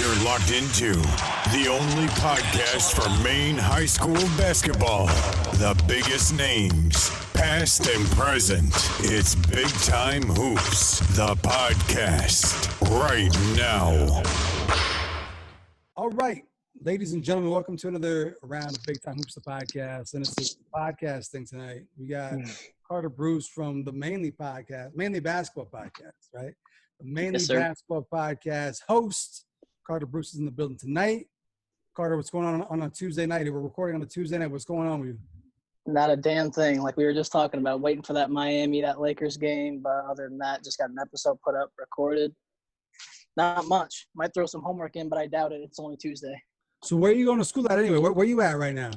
You're locked into the only podcast for Maine high school basketball. The biggest names, past and present. It's Big Time Hoops, the podcast, right now. All right, ladies and gentlemen, welcome to another round of Big Time Hoops, the podcast. And it's a podcast thing tonight. We got Carter Bruce from the Maine-Ly Basketball Podcast, right? The Maine-Ly Basketball Podcast host. Carter Bruce is in the building tonight. Carter, what's going on a Tuesday night? We're recording on a Tuesday night. What's going on with you? Not a damn thing. Like we were just talking about, waiting for that Lakers game. But other than that, just got an episode put up, recorded. Not much. Might throw some homework in, but I doubt it. It's only Tuesday. So where are you going to school at anyway? Where you at right now?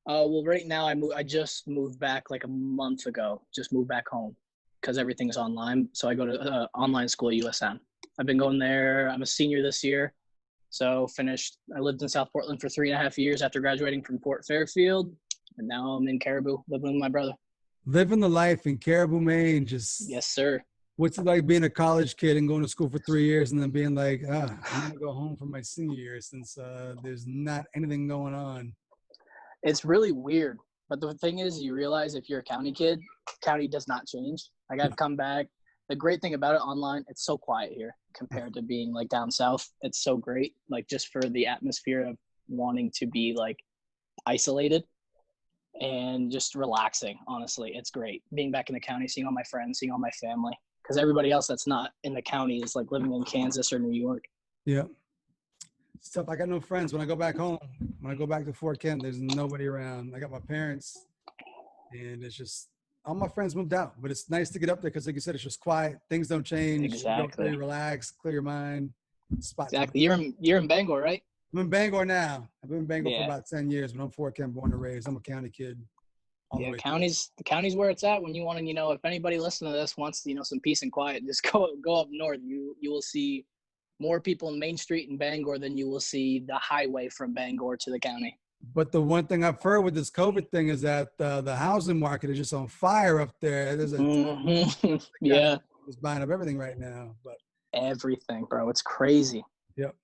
Well, right now I just moved back like a month ago. Just moved back home because everything's online. So I go to online school at USM. I've been going there. I'm a senior this year. So I lived in South Portland for 3.5 years after graduating from Fort Fairfield. And now I'm in Caribou living with my brother. Living the life in Caribou, Maine. Yes, sir. What's it like being a college kid and going to school for 3 years and then being like, I'm going to go home for my senior year since there's not anything going on? It's really weird. But the thing is, you realize if you're a county kid, county does not change. Like I've come back. The great thing about it online, it's so quiet here compared to being like down south. It's so great, like just for the atmosphere of wanting to be like isolated and just relaxing. Honestly, it's great being back in the county, seeing all my friends, seeing all my family. Because everybody else that's not in the county is like living in Kansas or New York. Yeah. It's tough. I got no friends when I go back home. When I go back to Fort Kent, there's nobody around. I got my parents, and it's just all my friends moved out. But it's nice to get up there because, like you said, it's just quiet. Things don't change. Exactly. You go relax, clear your mind. Exactly. You're in Bangor, right? I'm in Bangor now. I've been in Bangor for about 10 years, but I'm Fort Kent, born and raised. I'm a county kid. Yeah, the county's where it's at when you want to, if anybody listening to this wants, some peace and quiet, just go up north. You will see more people in Main Street in Bangor than you will see the highway from Bangor to the county. But the one thing I've heard with this COVID thing is that the housing market is just on fire up there. There's yeah. Just buying up everything right now. But everything, bro. It's crazy. Yep.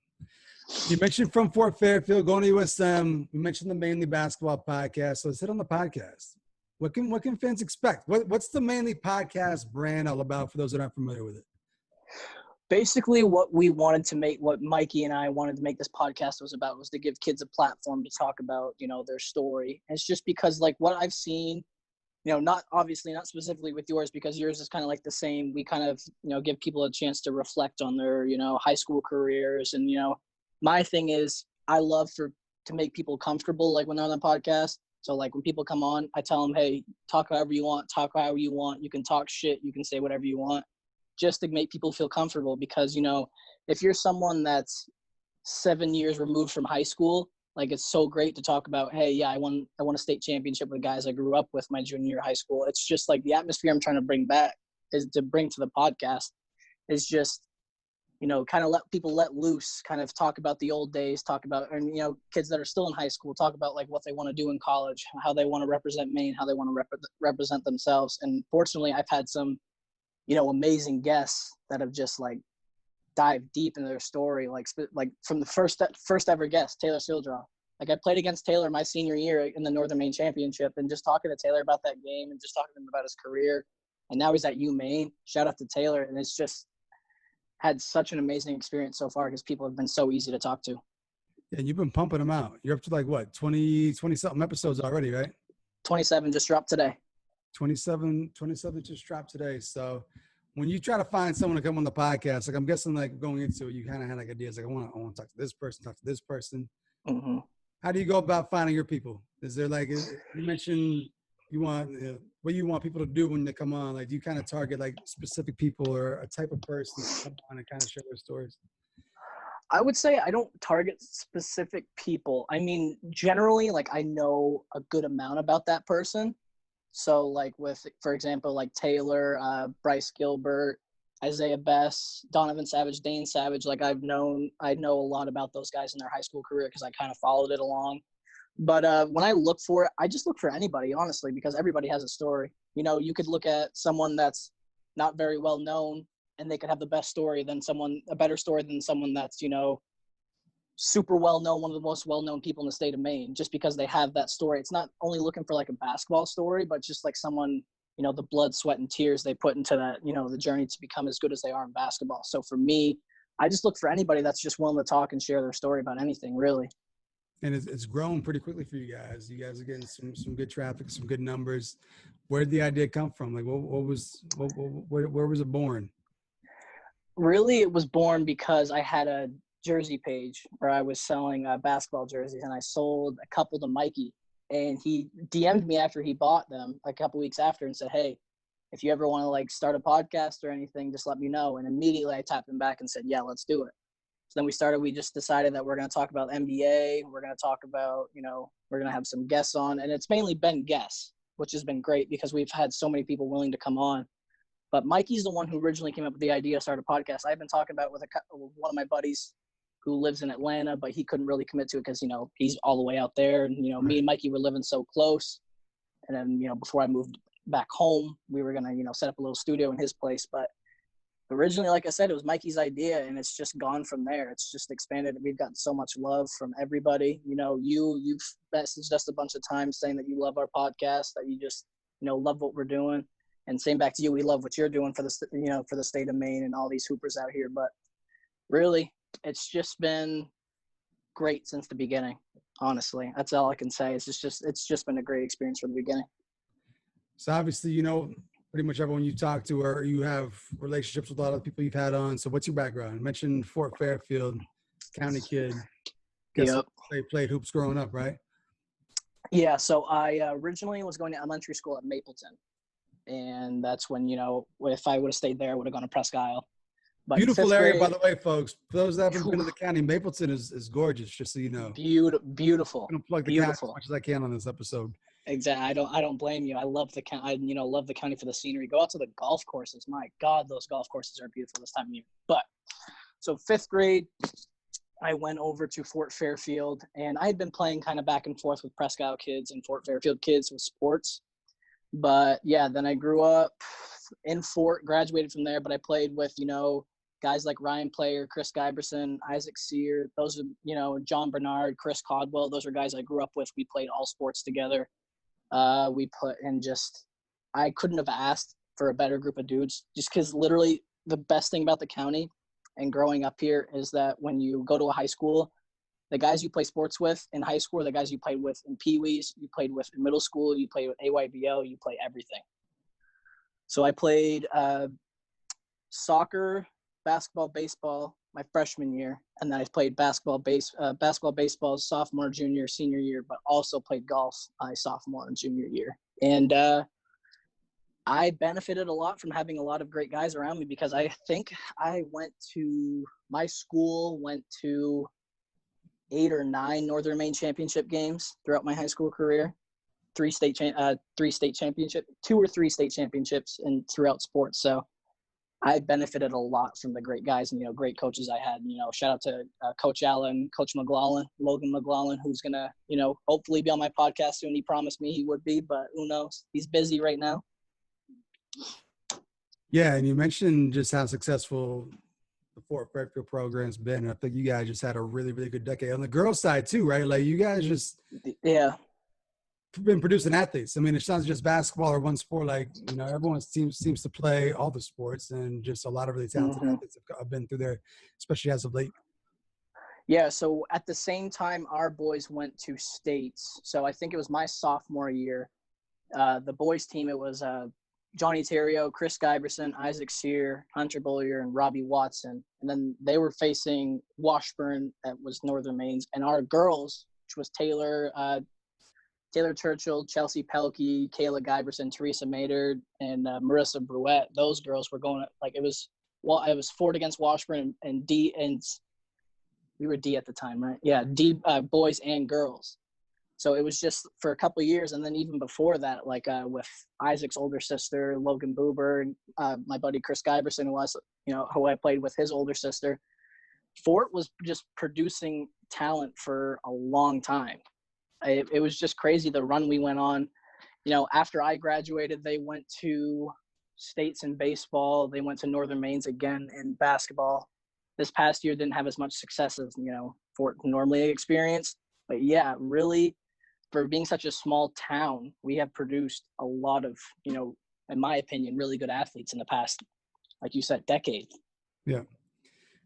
You mentioned from Fort Fairfield, going to USM. You mentioned the Maine-Ly Basketball Podcast. So let's hit on the podcast. What can fans expect? What's the Maine-Ly Podcast brand all about for those that aren't familiar with it? Basically, what Mikey and I wanted to make this podcast was to give kids a platform to talk about, their story. And it's just because, like, what I've seen, not specifically with yours, because yours is kind of like the same. We kind of, give people a chance to reflect on their, high school careers. And, my thing is I love to make people comfortable, like when they're on the podcast. So like when people come on, I tell them, hey, talk however you want, You can talk shit. You can say whatever you want, just to make people feel comfortable. Because, if you're someone that's 7 years removed from high school, like it's so great to talk about, hey, yeah, I won a state championship with guys I grew up with my junior year of high school. It's just like the atmosphere I'm trying to bring to the podcast is just, kind of let people let loose, kind of talk about the old days, and kids that are still in high school, talk about like what they want to do in college, how they want to represent Maine, how they want to represent themselves. And fortunately, I've had some, amazing guests that have just like dived deep into their story, like from the first ever guest, Taylor Sildraw. Like I played against Taylor my senior year in the Northern Maine Championship, and just talking to Taylor about that game and just talking to him about his career. And now he's at UMaine. Shout out to Taylor. And it's just had such an amazing experience so far because people have been so easy to talk to. Yeah, and you've been pumping them out. You're up to like what, 20-something episodes already, right? 27 just dropped today. 27 just dropped today. So when you try to find someone to come on the podcast, like I'm guessing like going into it, you kind of had like ideas like I want to talk to this person. Mm-hmm. How do you go about finding your people? Is there like, you mentioned you want what you want people to do when they come on? Like, do you kind of target like specific people or a type of person to come on and kind of share their stories? I would say I don't target specific people. I mean, generally, like I know a good amount about that person. So like for example, like Taylor, Bryce Gilbert, Isaiah Bess, Donovan Savage, Dane Savage. Like I know a lot about those guys in their high school career because I kind of followed it along. But when I look for it, I just look for anybody, honestly, because everybody has a story. You could look at someone that's not very well known and they could have a better story than someone that's, super well known, one of the most well known people in the state of Maine, just because they have that story. It's not only looking for like a basketball story, but just like someone, you know, the blood, sweat, and tears they put into that, you know, the journey to become as good as they are in basketball. So for me, I just look for anybody that's just willing to talk and share their story about anything, really. And it's grown pretty quickly for you guys. You guys are getting some good traffic, some good numbers. Where did the idea come from? Like, where was it born? Really, it was born because I had a jersey page where I was selling basketball jerseys, and I sold a couple to Mikey. And he DM'd me after he bought them a couple weeks after and said, hey, if you ever want to like start a podcast or anything, just let me know. And immediately I tapped him back and said, yeah, let's do it. So then we just decided that we're going to talk about NBA. We're going to talk about, you know, we're going to have some guests on. And it's mainly been guests, which has been great because we've had so many people willing to come on. But Mikey's the one who originally came up with the idea to start a podcast. I've been talking about it with one of my buddies who lives in Atlanta, but he couldn't really commit to it because, you know, he's all the way out there. And, you know, me and Mikey were living so close. And then, you know, before I moved back home, we were going to, you know, set up a little studio in his place. But originally, like I said, it was Mikey's idea, and it's just gone from there. It's just expanded. We've gotten so much love from everybody. You know, you've messaged us a bunch of times saying that you love our podcast, that you just, you know, love what we're doing. And same back to you. We love what you're doing for the, you know, for the state of Maine and all these hoopers out here. But really, it's just been great since the beginning. Honestly, that's all I can say. It's just been a great experience from the beginning. So obviously, you know, pretty much everyone you talk to, or you have relationships with a lot of people you've had on. So what's your background? You mentioned Fort Fairfield, county kid. Yep. They played hoops growing up, right? Yeah. So I originally was going to elementary school at Mapleton. And that's when, you know, if I would have stayed there, I would have gone to Presque Isle. But beautiful area, by the way, folks. For those that haven't been to the county, Mapleton is gorgeous, just so you know. Beautiful. I'm gonna plug the county as much as I can on this episode. Exactly. I don't blame you. I love the county. I love the county for the scenery. Go out to the golf courses. My God, those golf courses are beautiful this time of year. But so 5th grade, I went over to Fort Fairfield, and I had been playing kind of back and forth with Presque Isle kids and Fort Fairfield kids with sports. But yeah, then I grew up in Fort, graduated from there, but I played with, you know, guys like Ryan Player, Chris Giberson, Isaac Sear. Those are, you know, John Bernard, Chris Codwell. Those are guys I grew up with. We played all sports together. We put in I couldn't have asked for a better group of dudes, just because literally the best thing about the county and growing up here is that when you go to a high school, the guys you play sports with in high school are the guys you played with in Pee-wees, you played with in middle school, you played with AYBL, you play everything. So I played soccer, basketball, baseball my freshman year, and then I played basketball, baseball sophomore, junior, senior year, but also played golf my sophomore and junior year. And I benefited a lot from having a lot of great guys around me, because I think my school went to 8 or 9 Northern Maine championship games throughout my high school career, 2 or 3 state championships and throughout sports. So I benefited a lot from the great guys and, you know, great coaches I had. You know, shout out to Coach Allen, Coach McLaughlin, Logan McLaughlin, who's going to, you know, hopefully be on my podcast soon. He promised me he would be, but who knows? He's busy right now. Yeah, and you mentioned just how successful the Fort Fairfield program's been. And I think you guys just had a really, really good decade. On the girls' side too, right? Like you guys just been producing athletes. I mean, it's not just basketball or one sport. Like, you know, everyone seems to play all the sports, and just a lot of really talented athletes have been through there, especially as of late. Yeah, so at the same time, our boys went to states. So I think it was my sophomore year. The boys' team, it was Johnny Terrio, Chris Giberson, Isaac Sear, Hunter Bollier, and Robbie Watson. And then they were facing Washburn, that was Northern Maine's. And our girls, which was Taylor Churchill, Chelsea Pelkey, Kayla Giberson, Teresa Maynard, and Marissa Bruette. Those girls were going, like, it was Fort against Washburn and D, and we were D at the time, right? Yeah, D, boys and girls. So it was just for a couple of years. And then even before that, like with Isaac's older sister, Logan Buber, and my buddy Chris Giberson, who I played with his older sister, Fort was just producing talent for a long time. It was just crazy, the run we went on. You know, after I graduated, they went to states in baseball. They went to Northern Maine's again in basketball. This past year didn't have as much success as, you know, Fort normally experience. But yeah, really, for being such a small town, we have produced a lot of, in my opinion, really good athletes in the past, like you said, decade. Yeah.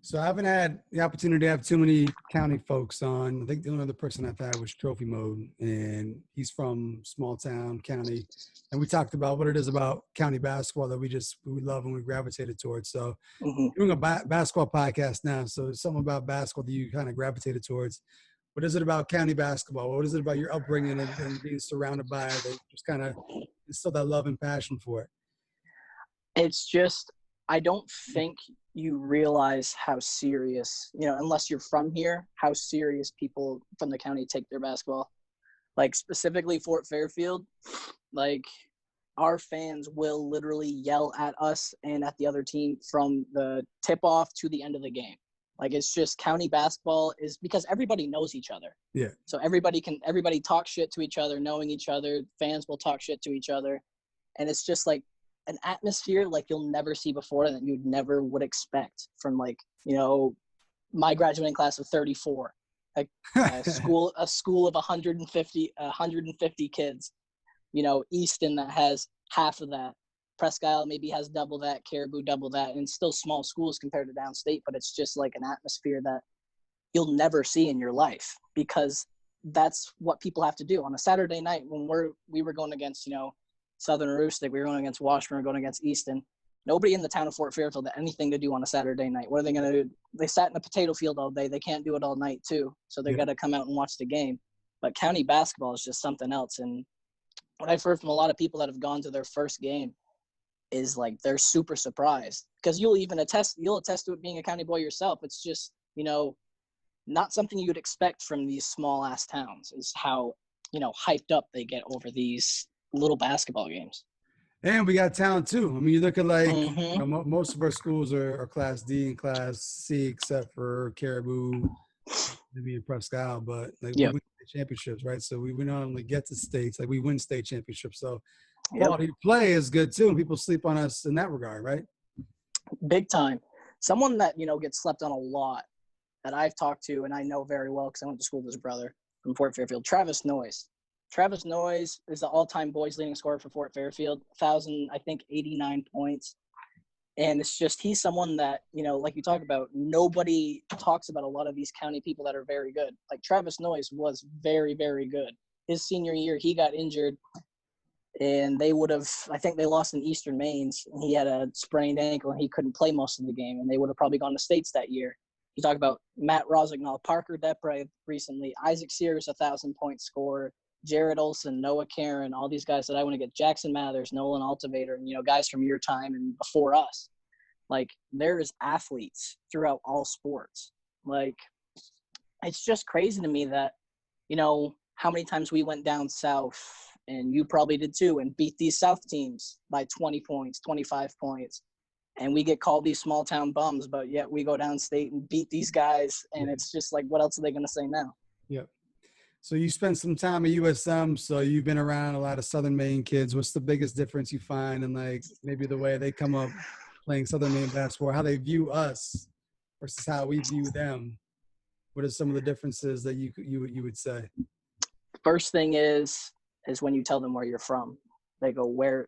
So I haven't had the opportunity to have too many county folks on. I think the only other person I've had was Trophy Mode, and he's from small town county. And we talked about what it is about county basketball that we love and we gravitated towards. So doing a basketball podcast now. So it's something about basketball that you kind of gravitated towards. What is it about county basketball? What is it about your upbringing and being surrounded by it that just kind of instill that love and passion for it? It's just, I don't think you realize how serious, unless you're from here, how serious people from the county take their basketball. Like specifically Fort Fairfield, like our fans will literally yell at us and at the other team from the tip-off to the end of the game. Like it's just county basketball is because everybody knows each other. Yeah. So everybody talk shit to each other, knowing each other. Fans will talk shit to each other. And it's just like an atmosphere like you'll never see before that you never would expect from my graduating class of 34, like a school of 150 kids, Easton that has half of that, Presque Isle maybe has double that, Caribou double that, and still small schools compared to downstate, but it's just like an atmosphere that you'll never see in your life because that's what people have to do on a Saturday night when we were going against, Southern Aroostook, we were going against Washburn, we were going against Easton. Nobody in the town of Fort Fairfield had anything to do on a Saturday night. What are they going to do? They sat in a potato field all day. They can't do it all night too. So they got to come out and watch the game. But county basketball is just something else. And what I've heard from a lot of people that have gone to their first game is like they're super surprised because you'll attest to it being a county boy yourself. It's just, not something you'd expect from these small ass towns is how, hyped up they get over these little basketball games. And we got talent too. I mean, you look at most of our schools are Class D and Class C, except for Caribou, maybe in Presque Isle. But we win championships, right? So we not only get to states, we win state championships. So quality of play is good too. And people sleep on us in that regard, right? Big time. Someone that gets slept on a lot that I've talked to and I know very well because I went to school with his brother from Fort Fairfield, Travis Noyes. Travis Noyes is the all-time boys leading scorer for Fort Fairfield, 1,089 points. And it's just he's someone that, like you talk about, nobody talks about a lot of these county people that are very good. Like Travis Noyes was very, very good. His senior year, he got injured, and they I think they lost in Eastern Maines. And he had a sprained ankle, and he couldn't play most of the game, and they would have probably gone to states that year. You talk about Matt Rosignol, Parker Depre recently, Isaac Sears, 1,000-point scorer, Jared Olson, Noah Karen, all these guys that I want to get, Jackson Mathers, Nolan Altivator, and, guys from your time and before us. Like, there is athletes throughout all sports. Like, it's just crazy to me that, how many times we went down south, and you probably did too, and beat these south teams by 20 points, 25 points. And we get called these small town bums, but yet we go downstate and beat these guys. And it's just like, what else are they going to say now? Yep. So you spent some time at USM, so you've been around a lot of Southern Maine kids. What's the biggest difference you find in maybe the way they come up playing Southern Maine basketball, how they view us versus how we view them? What are some of the differences that you would say? First thing is when you tell them where you're from. They go, where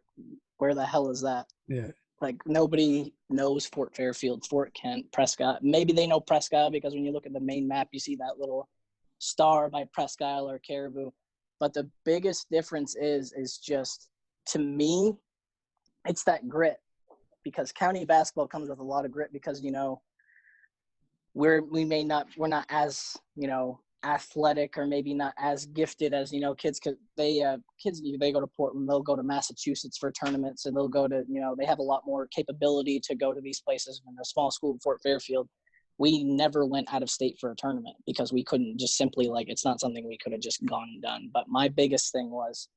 the hell is that? Yeah. Like nobody knows Fort Fairfield, Fort Kent, Prescott. Maybe they know Prescott because when you look at the main map, you see that little star by Presque Isle or Caribou. But the biggest difference is just, to me, it's that grit, because county basketball comes with a lot of grit because, we're not as, athletic or maybe not as gifted as, kids, because they go to Portland, they'll go to Massachusetts for tournaments, and they'll go to, they have a lot more capability to go to these places. In a small school in Fort Fairfield, we never went out of state for a tournament because we couldn't just simply, it's not something we could have just gone and done. But my biggest thing was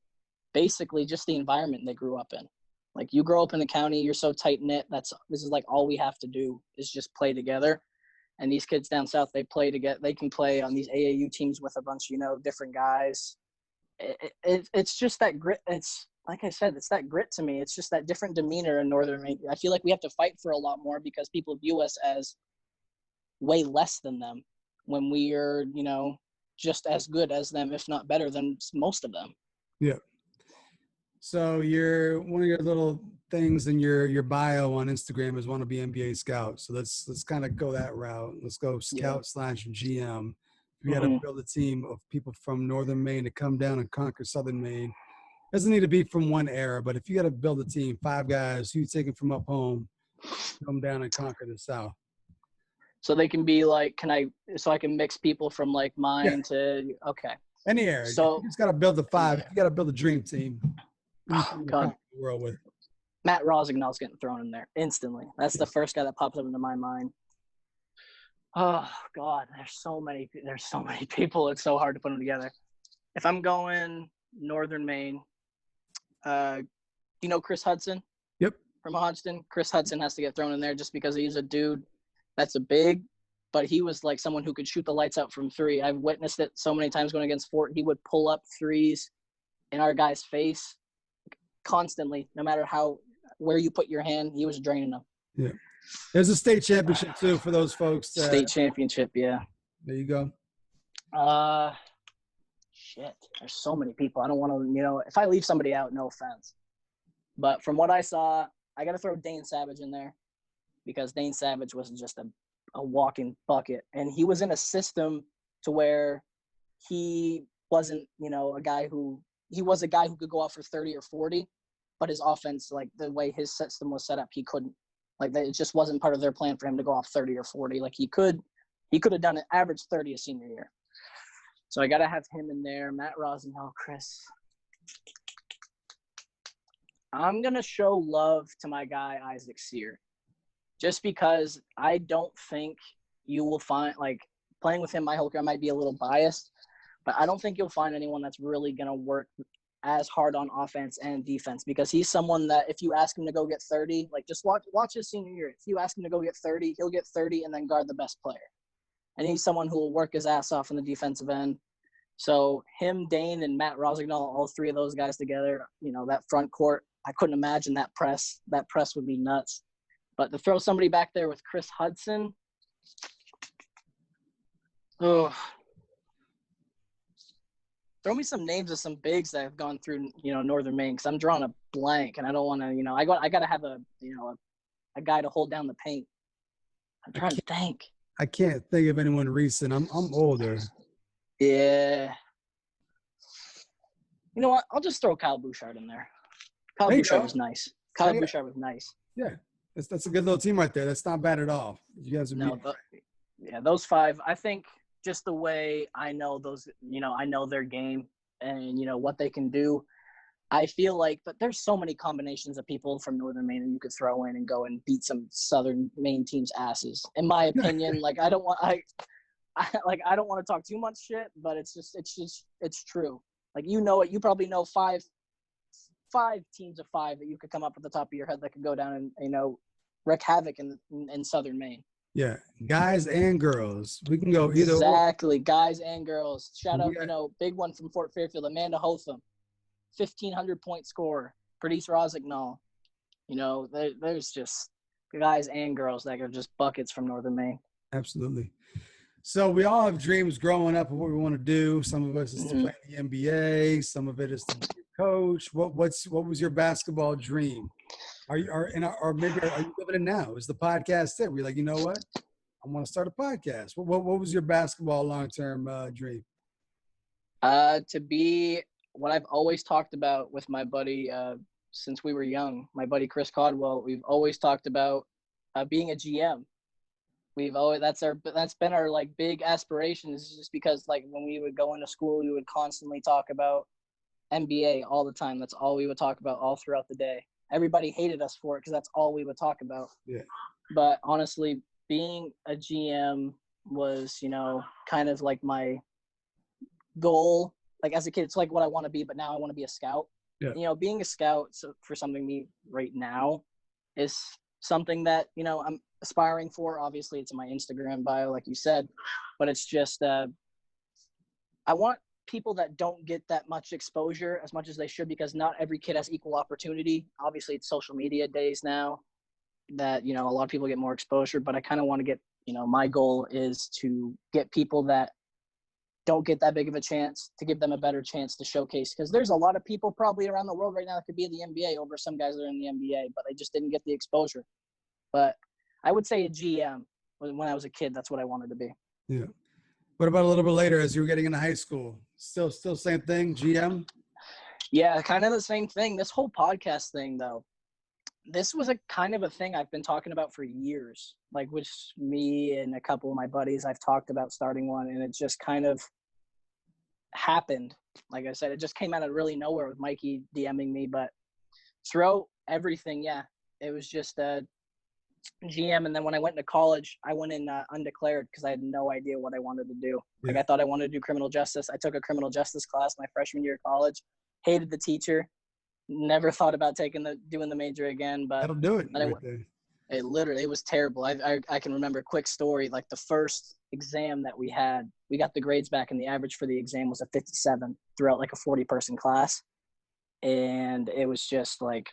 basically just the environment they grew up in. Like, you grow up in the county, you're so tight knit. This is all we have to do is just play together. And these kids down south, they play together. They can play on these AAU teams with a bunch of, different guys. It's just that grit. It's like I said, it's that grit to me. It's just that different demeanor in Northern Maine. I feel like we have to fight for a lot more because people view us as way less than them. when we are, just as good as them, if not better than most of them. Yeah. So one of your little things in your bio on Instagram is want to be NBA scout. So let's kind of go that route. Let's go scout/GM. We got to build a team of people from Northern Maine to come down and conquer Southern Maine. Doesn't need to be from one era, but if you got to build a team, 5 guys, who you taking from up home, come down and conquer the South. So they can be like, so I can mix people from like mine to, okay. Any area. So you just got to build the 5. You got to build a dream team. Oh, God. The world with. Matt Rosignol's getting thrown in there instantly. That's the first guy that pops up into my mind. Oh, God. There's so many people. It's so hard to put them together. If I'm going Northern Maine, do you know Chris Hudson? Yep. From Hodgson? Chris Hudson has to get thrown in there just because he's a dude that's a big, but he was like someone who could shoot the lights out from 3. I've witnessed it so many times going against Fort. He would pull up 3s in our guy's face constantly, no matter where you put your hand, he was draining them. Yeah. There's a state championship too for those folks. State championship, yeah. There you go. Shit. There's so many people. I don't want to, if I leave somebody out, no offense. But from what I saw, I got to throw Dane Savage in there because Dane Savage was just a walking bucket. And he was in a system to where he wasn't, a guy who could go out for 30 or 40, but his offense, like the way his system was set up, he couldn't. Like it just wasn't part of their plan for him to go off 30 or 40. Like he could have done an average 30 a senior year. So I got to have him in there. Matt Rosignol, Chris. I'm going to show love to my guy, Isaac Sear, just because I don't think you will find, like, playing with him my whole career, I might be a little biased, but I don't think you'll find anyone that's really going to work as hard on offense and defense, because he's someone that if you ask him to go get 30, like just watch his senior year. If you ask him to go get 30, he'll get 30 and then guard the best player. And he's someone who will work his ass off in the defensive end. So him, Dane, and Matt Rosignol, all 3 of those guys together, that front court, I couldn't imagine that press. That press would be nuts. But to throw somebody back there with Chris Hudson, throw me some names of some bigs that have gone through, Northern Maine, because I'm drawing a blank, and I don't want to, I got to have a guy to hold down the paint. I'm trying to think. I can't think of anyone recent. I'm older. Yeah. You know what? I'll just throw Kyle Bouchard in there. Kyle Bouchard was nice. Bouchard was nice. Yeah. That's a good little team right there. That's not bad at all. You guys are those 5, I think just the way I know those, I know their game and, what they can do. I feel like, but there's so many combinations of people from Northern Maine that you could throw in and go and beat some Southern Maine teams' asses. In my opinion, like I don't want to talk too much shit, but it's true. Like, it, you probably know 5 teams of 5 that you could come up at the top of your head that could go down and, wreak havoc in Southern Maine. Yeah, guys and girls. We can go either Exactly, guys and girls. Shout out, big one from Fort Fairfield, Amanda Hotham, 1,500-point scorer. Bernice Rosignol. There's just guys and girls that are just buckets from Northern Maine. Absolutely. So we all have dreams growing up of what we want to do. Some of us is to play in the NBA. Some of it is to be a coach. What was your basketball dream? Are you living it now? Is the podcast it? We're like, you know what? I want to start a podcast. What was your basketball long-term dream? To be what I've always talked about with my buddy since we were young, my buddy Chris Caldwell. We've always talked about being a GM. That's been our like big aspirations, just because like when we would go into school, we would constantly talk about NBA all the time. That's all we would talk about all throughout the day. Everybody hated us for it because that's all we would talk about. Yeah. But honestly, being a GM was, kind of like my goal. Like as a kid, it's like what I want to be, but now I want to be a scout. Yeah. Being a scout for something me right now is something that, I'm aspiring for. Obviously, it's in my Instagram bio, like you said, but it's just I want people that don't get that much exposure as much as they should, because not every kid has equal opportunity. Obviously, it's social media days now that, a lot of people get more exposure, but I kind of want to get my goal is to get people that don't get that big of a chance, to give them a better chance to showcase. Because there's a lot of people probably around the world right now that could be in the NBA over some guys that are in the NBA, but they just didn't get the exposure. But I would say a GM. When I was a kid, that's what I wanted to be. Yeah. What about a little bit later as you were getting into high school? Still same thing, GM? Yeah, kind of the same thing. This whole podcast thing, though, this was a kind of a thing I've been talking about for years. Like with me and a couple of my buddies, I've talked about starting one, and it just kind of happened. Like I said, it just came out of really nowhere with Mikey DMing me. But throughout everything, yeah, it was just a GM. And then when I went into college, I went in undeclared because I had no idea what I wanted to do. Like I thought I wanted to do criminal justice. I took a criminal justice class my freshman year of college, hated the teacher, never thought about doing the major again. But that'll do it. It was terrible. I can remember a quick story. Like the first exam that we had, we got the grades back, and the average for the exam was a 57 throughout like a 40-person class. And it was just like,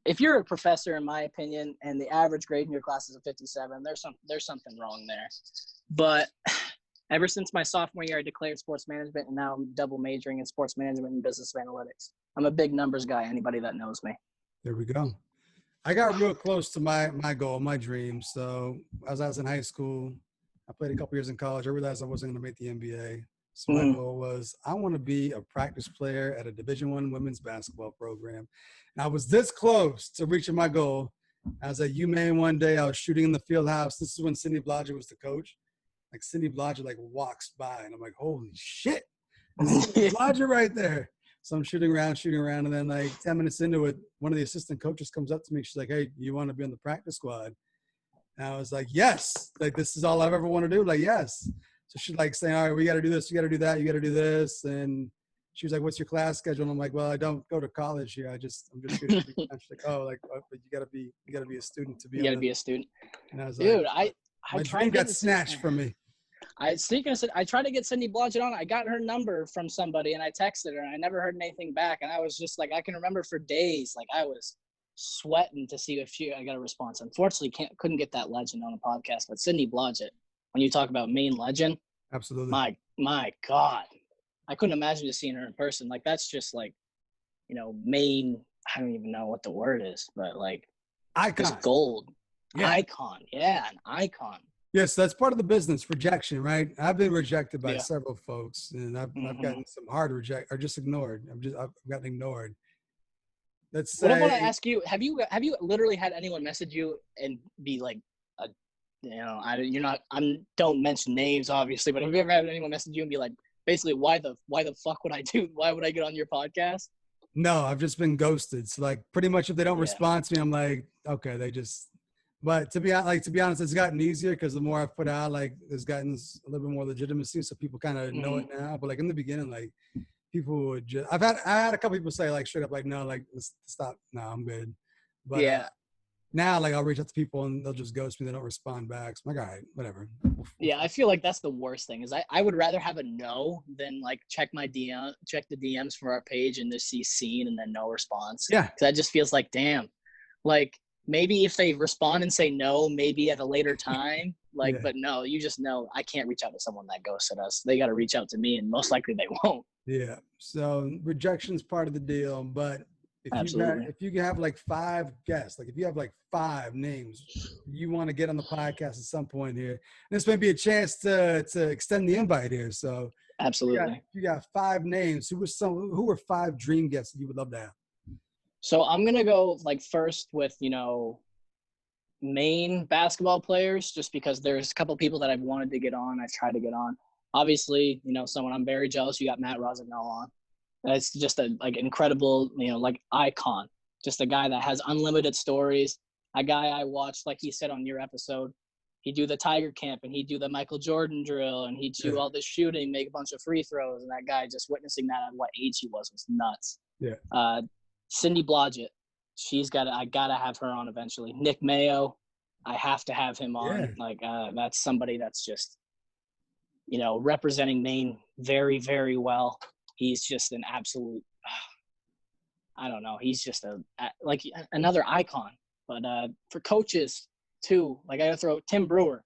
if you're a professor, in my opinion, and the average grade in your class is a 57, there's something wrong there. But ever since my sophomore year, I declared sports management, and now I'm double majoring in sports management and business analytics. I'm a big numbers guy, anybody that knows me. There we go. I got real close to my goal, my dream. So as I was in high school, I played a couple years in college. I realized I wasn't going to make the NBA. So my goal was, I want to be a practice player at a Division I women's basketball program. And I was this close to reaching my goal. I was at UMaine one day. I was shooting in the field house. This is when Cindy Blodgett was the coach. Like Cindy Blodgett walks by, and I'm like, holy shit. Cindy Blodgett right there. So I'm shooting around. And then 10 minutes into it, one of the assistant coaches comes up to me. She's like, hey, you want to be on the practice squad? And I was like, yes. Like, this is all I've ever wanted to do. Like, yes. So she's saying, all right, we got to do this. You got to do that. You got to do this. And she was like, what's your class schedule? And I'm like, well, I don't go to college here. I'm just here to be. She's like, oh, but you got to be a student to be. You got to be a student. And I was dude, like, my dream got snatched from me. I tried to get Cindy Blodgett on. I got her number from somebody, and I texted her, and I never heard anything back. And I was just like, I can remember for days, I was sweating to see if I got a response. Unfortunately, couldn't get that legend on a podcast. But Cindy Blodgett, when you talk about Maine legend, absolutely, my God, I couldn't imagine just seeing her in person. That's just Maine. I don't even know what the word is, but icon, just gold, icon, an icon. Yes, that's part of the business, rejection, right? I've been rejected by several folks, and I've gotten some hard reject or just ignored. I've gotten ignored. Let's say. What I want to ask you: Have you literally had anyone message you and be like, don't mention names, obviously, but have you ever had anyone message you and be like, basically, why the fuck would I do? Why would I get on your podcast? No, I've just been ghosted. So pretty much if they don't respond to me, I'm like, okay, they just. But to be honest, it's gotten easier because the more I've put out, there's gotten a little bit more legitimacy, so people kind of know it now. But in the beginning, people would just. I had a couple people say straight up no, let's stop. No, I'm good. But now I'll reach out to people and they'll just ghost me. They don't respond back. So I'm like, all right, whatever. Yeah, I feel like that's the worst thing. Is I would rather have a no than check the DMs for our page and just see seen and then no response. Yeah, because that just feels like damn, maybe if they respond and say no, maybe at a later time, but no, you just know I can't reach out to someone that ghosted us. They got to reach out to me, and most likely they won't. Yeah. So rejection's part of the deal, but if you have 5 guests, if you have 5 names you want to get on the podcast at some point here, this may be a chance to extend the invite here. So absolutely, you got 5 names. Who were 5 dream guests that you would love to have? So I'm going to go first with, Maine basketball players, just because there's a couple people that I've wanted to get on. I've tried to get on. Obviously, someone I'm very jealous. You got Matt Rosignol on. That's just a incredible, icon, just a guy that has unlimited stories. A guy I watched, like he said on your episode, he'd do the Tiger Camp and he'd do the Michael Jordan drill and he'd do all this shooting, make a bunch of free throws. And that guy, just witnessing that at what age he was nuts. Yeah. Cindy Blodgett, I gotta have her on eventually. Nick Mayo, I have to have him on. Yeah. That's somebody that's just, representing Maine very, very well. He's just an absolute, I don't know. He's just another icon. But for coaches too, I gotta throw Tim Brewer.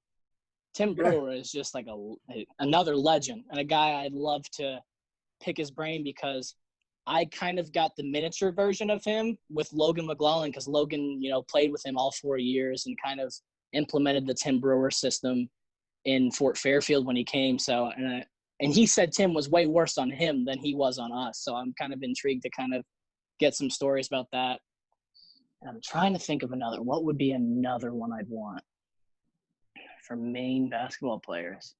Tim Brewer is just like another legend, and a guy I'd love to pick his brain, because I kind of got the miniature version of him with Logan McLaughlin, because Logan, played with him all 4 years and kind of implemented the Tim Brewer system in Fort Fairfield when he came. So, and he said Tim was way worse on him than he was on us. So I'm kind of intrigued to kind of get some stories about that. And I'm trying to think of another. What would be another one I'd want for Maine basketball players?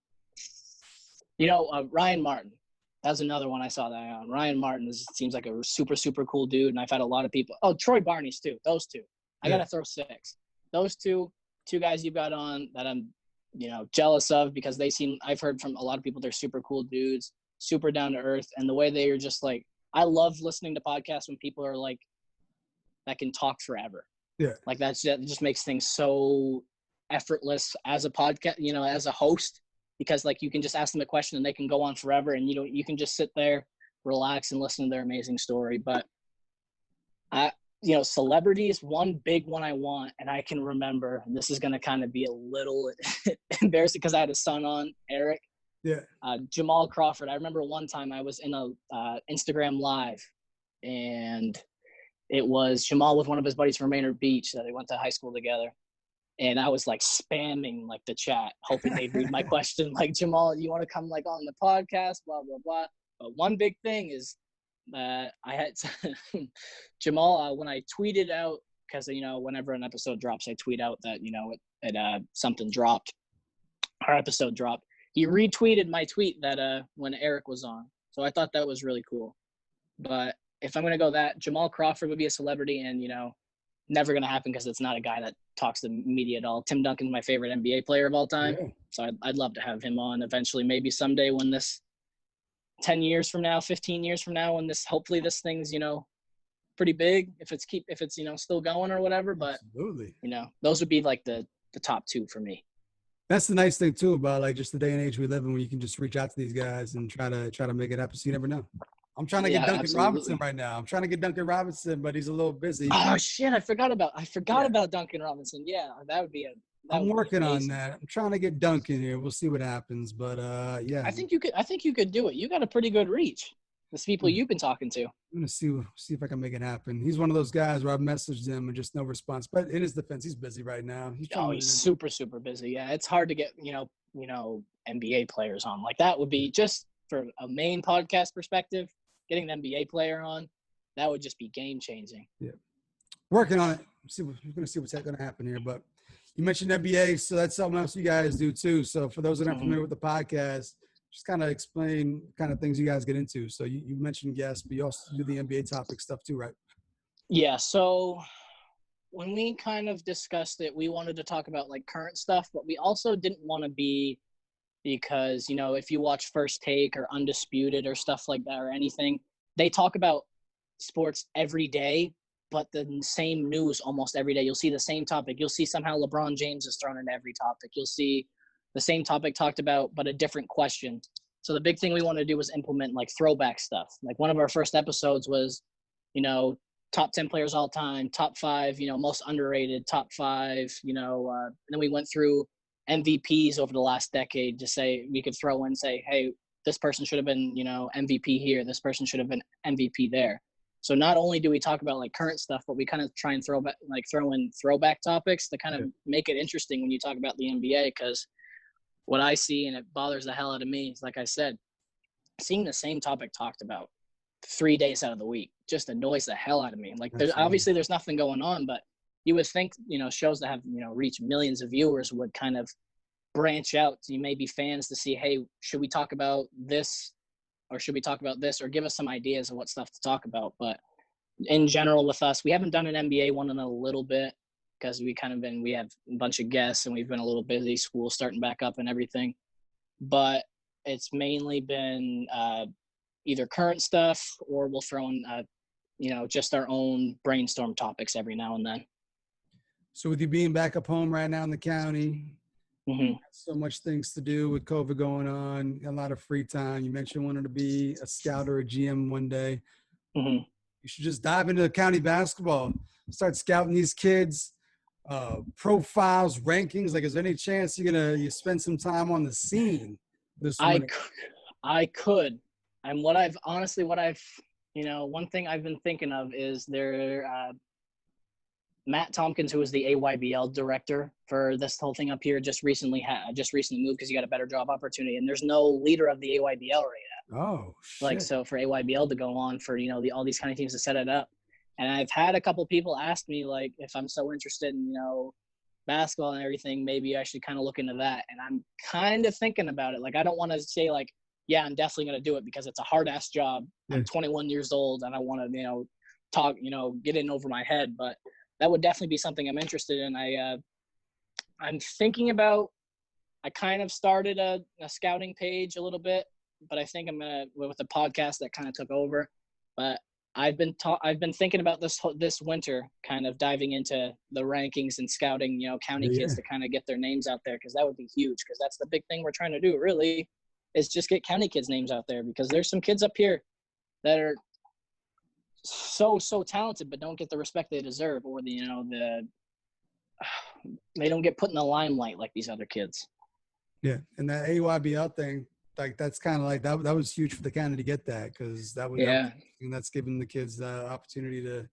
Ryan Martin. That's another one I saw that on. Ryan Martin seems like a super, super cool dude, and I've had a lot of people. Oh, Troy Barney's too. Those two. I got to throw 6. Those two guys you've got on that I'm, jealous of, because I've heard from a lot of people they're super cool dudes, super down to earth, and the way they are just like, I love listening to podcasts when people are like, that can talk forever. Yeah. Like that just makes things so effortless as a podcast, as a host, because like you can just ask them a question and they can go on forever, and you can just sit there, relax, and listen to their amazing story. But celebrities, one big one I want, and I can remember, and this is going to kind of be a little embarrassing because I had a son on, Eric. Yeah. Jamal Crawford. I remember one time I was in a Instagram live, and it was Jamal with one of his buddies from Rainier Beach that they went to high school together. And I was like spamming like the chat, hoping they'd read my question. Like, Jamal, you want to come like on the podcast, blah, blah, blah. But one big thing is I had Jamal, when I tweeted out, because, whenever an episode drops, I tweet out that, something dropped, our episode dropped. He retweeted my tweet that when Eric was on. So I thought that was really cool. But if I'm going to go that, Jamal Crawford would be a celebrity, and, never going to happen because it's not a guy that talks to media at all. Tim Duncan's my favorite NBA player of all time. Yeah. So I'd love to have him on eventually, maybe someday when this 10 years from now, 15 years from now, when hopefully this thing's, pretty big, if it's still going or whatever. But absolutely. Those would be like the top 2 for me. That's the nice thing too about like just the day and age we live in, where you can just reach out to these guys and try to make it happen. So you never know. I'm trying to get Duncan Robinson right now. I'm trying to get Duncan Robinson, but he's a little busy. Oh shit! I forgot about Duncan Robinson. Yeah, that would be I'm working on that. I'm trying to get Duncan here. We'll see what happens, but yeah. I think you could do it. You got a pretty good reach. The people you've been talking to. I'm gonna see if I can make it happen. He's one of those guys where I've messaged him and just no response. But in his defense, he's busy right now. He's super, super busy. Yeah, it's hard to get NBA players on. Like that would be just for a main podcast perspective. Getting an NBA player on, that would just be game changing. Yeah, working on it. We're going to see what's going to happen here. But you mentioned NBA, so that's something else you guys do too. So for those that aren't familiar with the podcast, just kind of explain kind of things you guys get into. So you mentioned guests, but you also do the NBA topic stuff too, right? Yeah. So when we kind of discussed it, we wanted to talk about like current stuff, but we also didn't want to be, because, if you watch First Take or Undisputed or stuff like that or anything, they talk about sports every day, but the same news almost every day. You'll see the same topic. You'll see somehow LeBron James is thrown in every topic. You'll see the same topic talked about, but a different question. So the big thing we want to do was implement like throwback stuff. Like one of our first episodes was, top 10 players all time, top 5, most underrated, top 5, and then we went through MVPs over the last decade to say, we could throw in, say, hey, this person should have been, MVP here. This person should have been MVP there. So not only do we talk about like current stuff, but we kind of try and throw in throwback topics to kind of make it interesting when you talk about the NBA. Because what I see, and it bothers the hell out of me, is like I said, seeing the same topic talked about 3 days out of the week just annoys the hell out of me. Like obviously there's nothing going on, but you would think, shows that have, reach millions of viewers would kind of branch out to maybe fans to see, hey, should we talk about this or should we talk about this, or give us some ideas of what stuff to talk about. But in general with us, we haven't done an NBA one in a little bit because we have a bunch of guests and we've been a little busy, school starting back up and everything. But it's mainly been either current stuff or we'll throw in, just our own brainstorm topics every now and then. So with you being back up home right now in the county, so much things to do with COVID going on, a lot of free time. You mentioned wanting to be a scout or a GM one day. You should just dive into county basketball, start scouting these kids. profiles, rankings? Like, is there any chance you spend some time on the scene this winter? I could. And one thing I've been thinking of is Matt Tompkins, who was the AYBL director for this whole thing up here, just recently moved because he got a better job opportunity. And there's no leader of the AYBL right now. Oh, shit. Like, so for AYBL to go on for, all these kind of teams to set it up. And I've had a couple people ask me, like, if I'm so interested in, basketball and everything, maybe I should kind of look into that. And I'm kind of thinking about it. Like, I don't want to say, like, yeah, I'm definitely going to do it because it's a hard-ass job. I'm 21 years old and I want to, talk, get in over my head. But that would definitely be something I'm interested in. I'm thinking about, I kind of started a scouting page a little bit, but I think I'm going to, with the podcast that kind of took over. But I've been thinking about this winter, kind of diving into the rankings and scouting, county kids to kind of get their names out there. Cause that would be huge. Cause that's the big thing we're trying to do really is just get county kids' names out there, because there's some kids up here that are so talented, but don't get the respect they deserve, or they don't get put in the limelight like these other kids. Yeah. And that AYBL thing, like, that's kind of like that was huge for the county to get that, because that would and that's giving the kids the opportunity to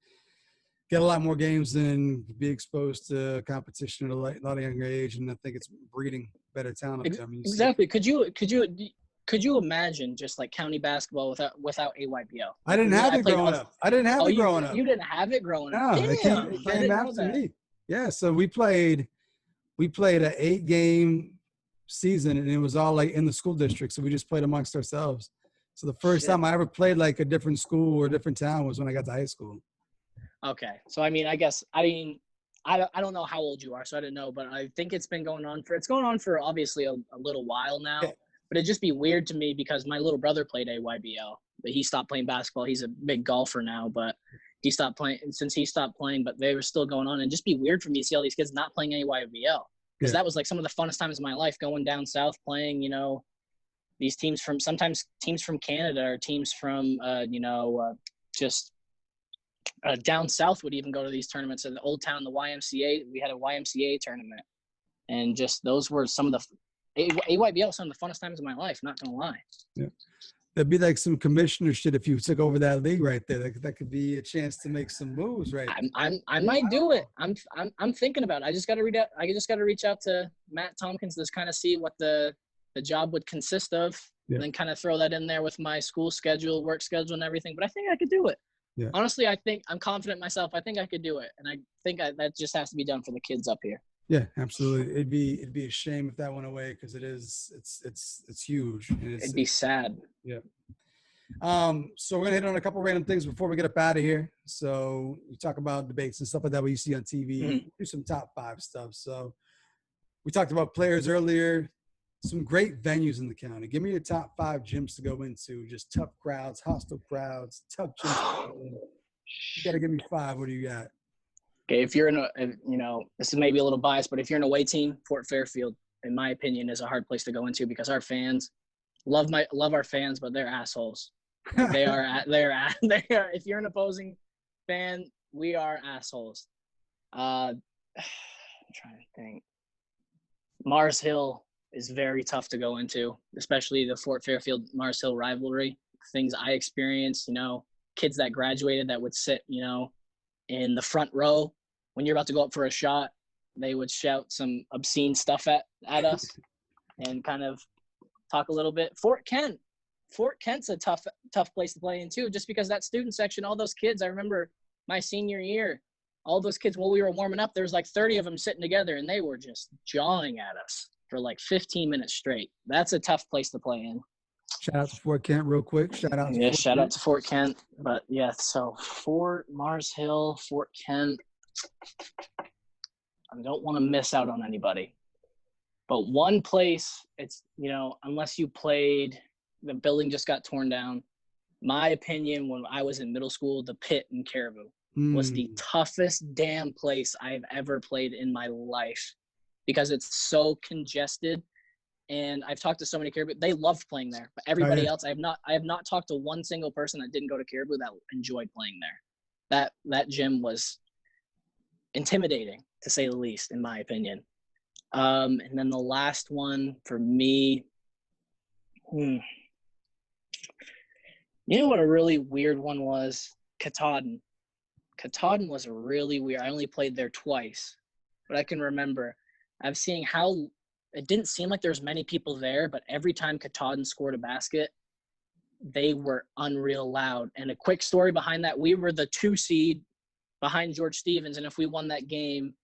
get a lot more games and be exposed to competition at a lot of younger age. And I think it's breeding better talent. Exactly. Could you imagine just like county basketball without AYBL? I didn't have it growing up. I didn't have it growing up. You didn't have it growing up? No, it came back to me. Yeah, so we played an 8-game season, and it was all like in the school district, so we just played amongst ourselves. So the first time I ever played like a different school or a different town was when I got to high school. Okay, so I don't know how old you are, so I don't know, but I think it's going on for obviously a little while now. Yeah. But it'd just be weird to me because my little brother played AYBL, but he stopped playing basketball. He's a big golfer now, but he stopped playing, but they were still going on. And just be weird for me to see all these kids not playing AYBL. Because that was like some of the funnest times of my life, going down south playing, these teams from Canada, or teams from, down south would even go to these tournaments in the Old Town, the YMCA. We had a YMCA tournament. And just those were some of the AYBL was some of the funnest times of my life, not gonna lie. Yeah. That'd be like some commissioner shit if you took over that league right there. That could be a chance to make some moves, right? I might do it. I'm thinking about it. I just got to reach out to Matt Tompkins to kind of see what the job would consist of, and then kind of throw that in there with my school schedule, work schedule, and everything. But I think I could do it. Yeah. Honestly, I think I'm confident in myself. I think I could do it, and I think that just has to be done for the kids up here. Yeah, absolutely. It'd be a shame if that went away, because it's huge. And it'd be sad. Yeah. So we're gonna hit on a couple random things before we get up out of here. So you talk about debates and stuff like that, what you see on TV. Do some top 5 stuff. So we talked about players earlier. Some great venues in the county. Give me your top 5 gyms to go into. Just tough crowds, hostile crowds, tough gyms. You gotta give me 5. What do you got? Okay, if you're this is maybe a little biased, but if you're an away team, Fort Fairfield, in my opinion, is a hard place to go into, because our fans love our fans, but they're assholes. They are. If you're an opposing fan, we are assholes. I'm trying to think. Mars Hill is very tough to go into, especially the Fort Fairfield Mars Hill rivalry. Things I experienced, kids that graduated that would sit, in the front row when you're about to go up for a shot, they would shout some obscene stuff at us and kind of talk a little bit. Fort Kent's a tough place to play in too, just because that student section, all those kids, I remember my senior year, all those kids, while we were warming up, there was like 30 of them sitting together, and they were just jawing at us for like 15 minutes straight. That's a tough place to play in. Shout out to Fort Kent real quick. Shout out to Fort Kent. But yeah, so Mars Hill, Fort Kent. I don't want to miss out on anybody. But one place, it's, unless you played, the building just got torn down. My opinion, when I was in middle school, the Pit in Caribou was the toughest damn place I've ever played in my life, because it's so congested. And I've talked to so many Caribou. They love playing there. But everybody else, I have not talked to one single person that didn't go to Caribou that enjoyed playing there. That gym was intimidating, to say the least, in my opinion. And then the last one for me, you know what a really weird one was? Katahdin. Katahdin was a really weird. I only played there twice, but I can remember I've seen how it didn't seem like there was many people there, but every time Katahdin scored a basket, they were unreal loud. And a quick story behind that, we were the 2 seed behind George Stevens, and if we won that game,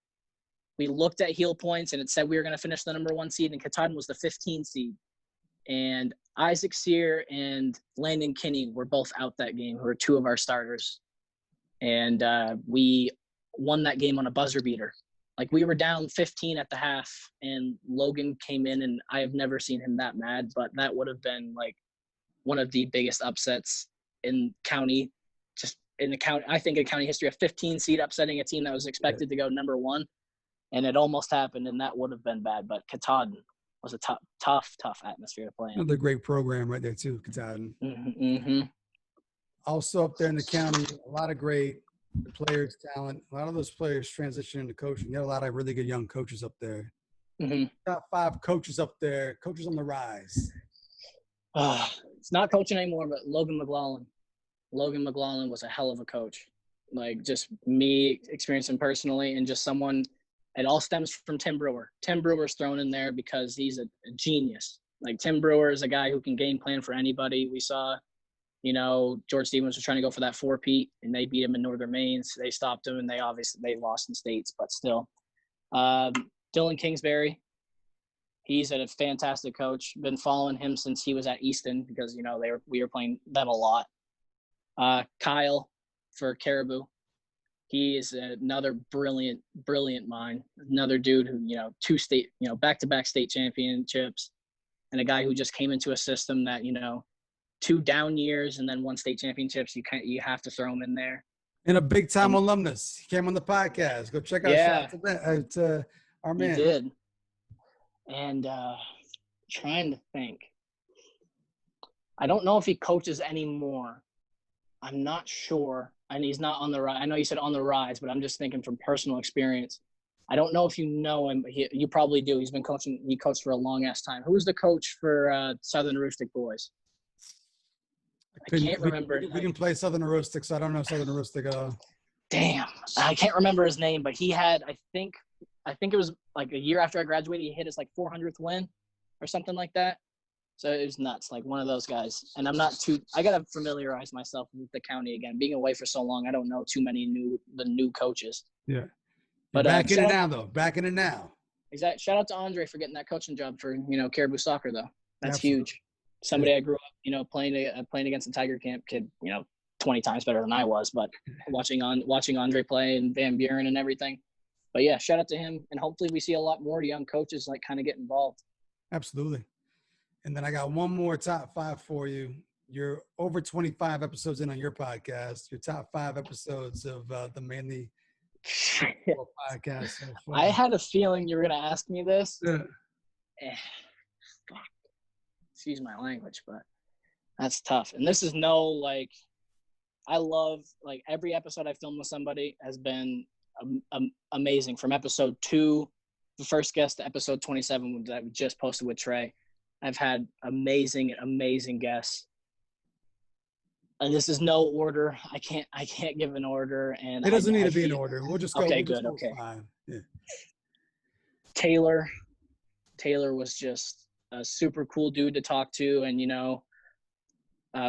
we looked at heel points and it said we were going to finish the number 1 seed, and Katahdin was the 15 seed. And Isaac Sear and Landon Kinney were both out that game, who were 2 of our starters. And we won that game on a buzzer beater. Like, we were down 15 at the half, and Logan came in, and I have never seen him that mad, but that would have been like one of the biggest upsets in county, just in the county, I think in county history, a 15 seed upsetting a team that was expected to go number 1. And it almost happened, and that would have been bad. But Katahdin was a tough atmosphere to play in. Another great program right there too, Katahdin. Mm-hmm. Also up there in the county, a lot of great players, talent. A lot of those players transition into coaching. You got a lot of really good young coaches up there. Mm-hmm. Top 5 coaches up there, coaches on the rise. It's not coaching anymore, but Logan McLaughlin. Logan McLaughlin was a hell of a coach. Like, just me experiencing personally, and just someone – it all stems from Tim Brewer. Tim Brewer's thrown in there because he's a genius. Like, Tim Brewer is a guy who can game plan for anybody. We saw, George Stevens was trying to go for that 4-peat, and they beat him in Northern Maine. So they stopped him, and they lost in states, but still. Dylan Kingsbury, he's a fantastic coach. Been following him since he was at Easton because, we were playing them a lot. Kyle for Caribou. He is another brilliant mind. Another dude who, 2 state, back-to-back state championships, and a guy who just came into a system that, 2 down years and then 1 state championships. You have to throw him in there. And a big-time alumnus. He came on the podcast. Go check out our man. He did. And trying to think. I don't know if he coaches anymore. I'm not sure. And he's not on the rise. I know you said on the rise, but I'm just thinking from personal experience. I don't know if you know him, but you probably do. He's been coaching. He coached for a long-ass time. Who was the coach for Southern Aroostook boys? I can't remember. We didn't play Southern Aroostook, so I don't know Southern Aroostook at all. Damn. I can't remember his name, but he had, I think it was like a year after I graduated, he hit his 400th win or something like that. So it was nuts, like one of those guys. And I got to familiarize myself with the county again. Being away for so long, I don't know too many new coaches. Yeah. But back in it now. Exactly. Shout out to Andre for getting that coaching job for, Caribou soccer, though. That's Absolutely huge. Somebody I grew up, playing against a Tiger Camp kid, 20 times better than I was, but watching Andre play and Van Buren and everything. But yeah, shout out to him. And hopefully we see a lot more young coaches kind of get involved. Absolutely. And then I got one more top 5 for you. You're over 25 episodes in on your podcast. Your top 5 episodes of the Maine-Ly Basketball Podcast. So I had a feeling you were going to ask me this. Yeah. Fuck. Excuse my language, but that's tough. And this is I love, every episode I filmed with somebody has been amazing. From episode 2, the first guest, to episode 27 that we just posted with Trey. I've had amazing guests. And this is no order. I can't give an order. And it doesn't need to be an order. We'll just go. Okay, good. Okay. Yeah. Taylor was just a super cool dude to talk to. And,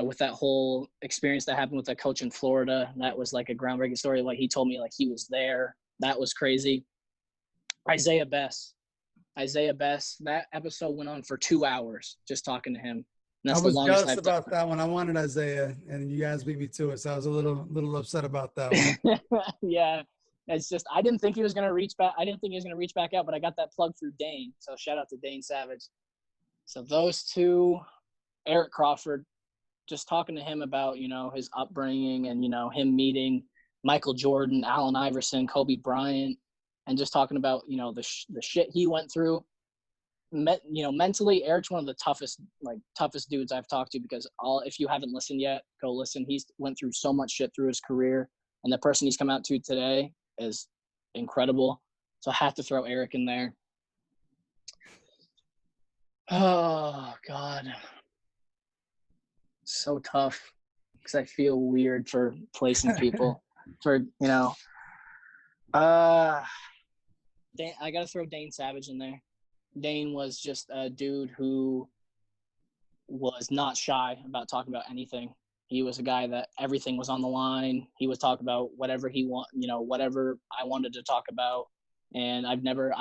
with that whole experience that happened with that coach in Florida, that was a groundbreaking story. He told me he was there. That was crazy. Isaiah Bess, that episode went on for 2 hours just talking to him. And that's I was the longest jealous about that one. I wanted Isaiah, and you guys beat me to it, so I was a little upset about that one. Yeah, it's just I didn't think he was going to reach back. I didn't think he was going to reach back out, but I got that plug through Dane. So shout out to Dane Savage. So those 2, Eric Crawford, just talking to him about his upbringing and him meeting Michael Jordan, Allen Iverson, Kobe Bryant. And just talking about, the shit he went through, mentally, Eric's one of the toughest dudes I've talked to because if you haven't listened yet, go listen. He's went through so much shit through his career, and the person he's come out to today is incredible. So I have to throw Eric in there. Oh, God. So tough because I feel weird for placing people for, I got to throw Dane Savage in there. Dane was just a dude who was not shy about talking about anything. He was a guy that everything was on the line. He would talk about whatever whatever I wanted to talk about. And I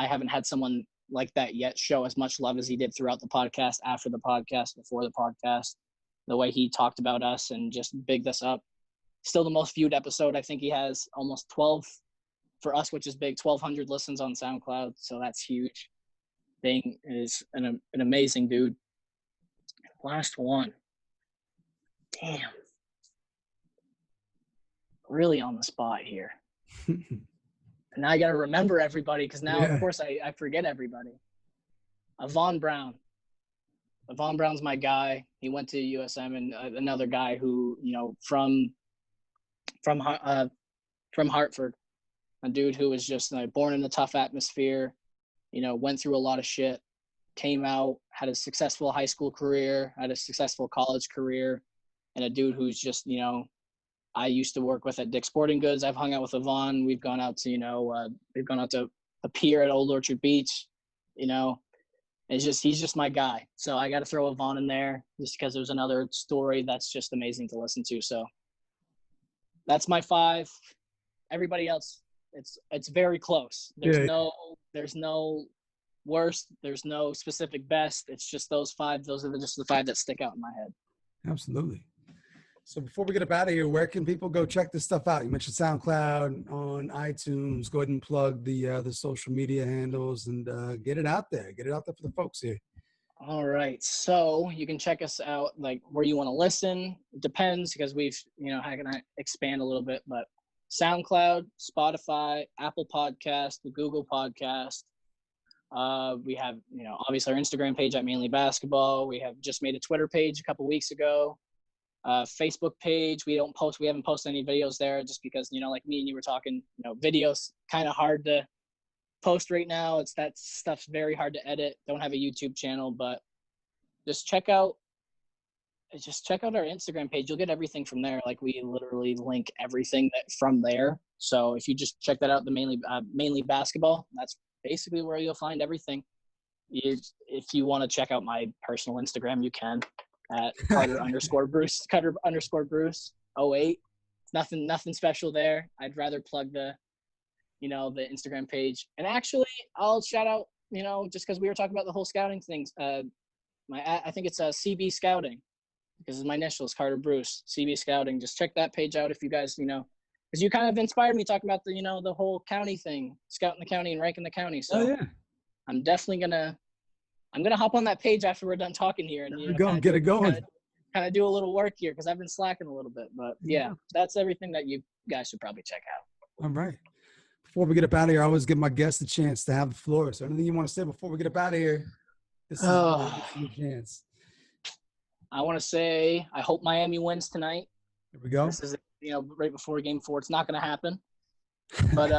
haven't had someone like that yet show as much love as he did throughout the podcast, after the podcast, before the podcast, the way he talked about us and just bigged us up. Still the most viewed episode. I think he has almost 12 for us, which is big, 1,200 listens on SoundCloud. So that's huge. Dane is an amazing dude. Last one. Damn. Really on the spot here. And now I got to remember everybody because now, of course, I forget everybody. Avon Brown. Avon Brown's my guy. He went to USM, and another guy who, from Hartford, a dude who was just born in a tough atmosphere, went through a lot of shit, came out, had a successful high school career, had a successful college career, and a dude who's just, I used to work with at Dick's Sporting Goods. I've hung out with Avon. We've gone out to, a pier at Old Orchard Beach, he's just my guy. So I got to throw Avon in there just because there's another story that's just amazing to listen to. So that's my 5. Everybody else, it's very close. There's no worst. There's no specific best. It's just those 5. Those are just the 5 that stick out in my head. Absolutely. So before we get up out of here, where can people go check this stuff out? You mentioned SoundCloud, on iTunes. Go ahead and plug the social media handles and get it out there. Get it out there for the folks here. All right. So you can check us out like where you want to listen. It depends because we've, how can I expand a little bit, but SoundCloud, Spotify, Apple Podcast, the Google Podcast. We have, obviously our Instagram page at Maine-Ly Basketball. We have just made a Twitter page a couple weeks ago. Facebook page. We haven't posted any videos there just because, like me and you were talking, videos kind of hard to post right now. That stuff's very hard to edit. Don't have a YouTube channel, but just check out our Instagram page. You'll get everything from there. Like we literally link everything from there. So if you just check that out, the Maine-Ly Basketball, that's basically where you'll find everything. If you want to check out my personal Instagram, you can at Carter_Bruce 08. It's nothing special there. I'd rather plug the Instagram page. And actually I'll shout out, just because we were talking about the whole scouting things, I think it's CB Scouting because my initials, Carter Bruce, CB Scouting. Just check that page out if you guys, because you kind of inspired me talking about the whole county thing, scouting the county and ranking the county. So I'm definitely I'm gonna hop on that page after we're done talking here and get it going. Kind of do a little work here because I've been slacking a little bit. But yeah, that's everything that you guys should probably check out. All right. Before we get up out of here, I always give my guests a chance to have the floor. So anything you want to say before we get up out of here? This is your chance. I want to say I hope Miami wins tonight. There we go. This is right before Game 4. It's not going to happen. But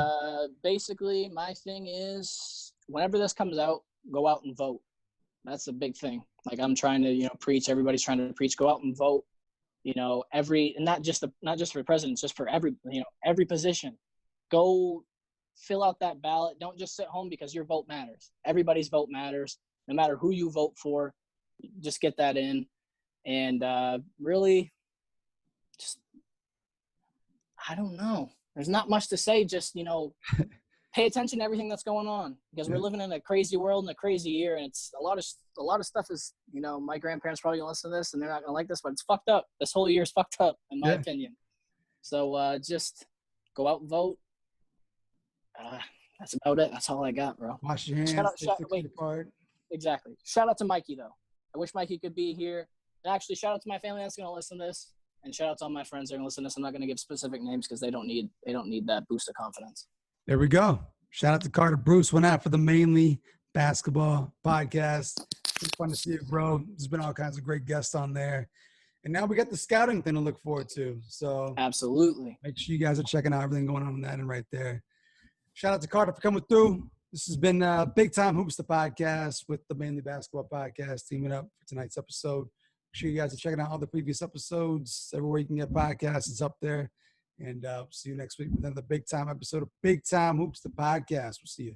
basically, my thing is whenever this comes out, go out and vote. That's a big thing. Like I'm trying to, preach. Everybody's trying to preach. Go out and vote. And not just for president, just for every position. Go fill out that ballot. Don't just sit home because your vote matters. Everybody's vote matters. No matter who you vote for, just get that in. And really, just I don't know. There's not much to say. Just pay attention to everything that's going on because we're living in a crazy world and a crazy year, and it's a lot of stuff is my grandparents probably gonna listen to this and they're not gonna like this, but it's fucked up. This whole year is fucked up in my opinion. So just go out and vote. That's about it. That's all I got, bro. Wash your hands. Exactly. Shout out to Mikey though. I wish Mikey could be here. And actually, shout out to my family that's gonna listen to this, and shout out to all my friends that are gonna listen to this. I'm not gonna give specific names because they don't need that boost of confidence. There we go. Shout out to Carter Bruce. Went out for the Maine-Ly Basketball Podcast. It's fun to see you, bro. There's been all kinds of great guests on there. And now we got the scouting thing to look forward to. So absolutely. Make sure you guys are checking out everything going on that and right there. Shout out to Carter for coming through. This has been Big Time Hoops, the podcast with the Maine-Ly Basketball Podcast, teaming up for tonight's episode. Make sure you guys are checking out all the previous episodes. Everywhere you can get podcasts, it's up there. And see you next week with another Big Time episode of Big Time Hoops, the podcast. We'll see you.